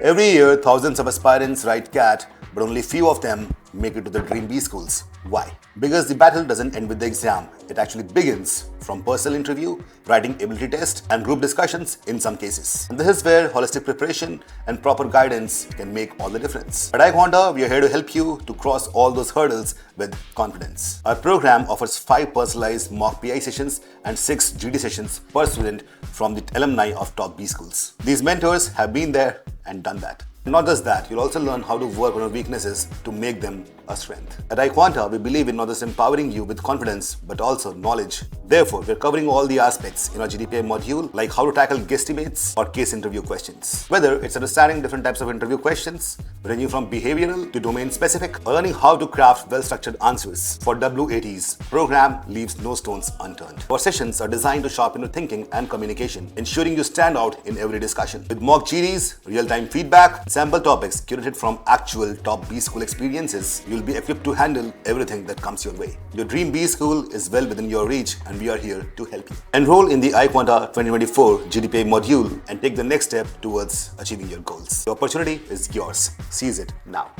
Every year, thousands of aspirants write CAT, but only few of them make it to the Dream B schools. Why? Because the battle doesn't end with the exam. It actually begins from personal interview, writing ability test, and group discussions in some cases. And this is where holistic preparation and proper guidance can make all the difference. At iQuanta, we are here to help you to cross all those hurdles with confidence. Our program offers 5 personalized mock PI sessions and 6 GD sessions per student from the alumni of top B schools. These mentors have been there and done that. Not just that, you'll also learn how to work on your weaknesses to make them a strength. At iQuanta, we believe in not just empowering you with confidence, but also knowledge. Therefore, we're covering all the aspects in our GDPI module, like how to tackle guesstimates or case interview questions. Whether it's understanding different types of interview questions, ranging from behavioral to domain specific, or learning how to craft well-structured answers for WATs, program leaves no stones unturned. Our sessions are designed to sharpen your thinking and communication, ensuring you stand out in every discussion. With mock GDs, real-time feedback, sample topics curated from actual top B school experiences, you'll be equipped to handle everything that comes your way. Your Dream B school is well within your reach, and we are here to help you. Enroll in the iQuanta 2024 GDPI module and take the next step towards achieving your goals. The opportunity is yours. Seize it now.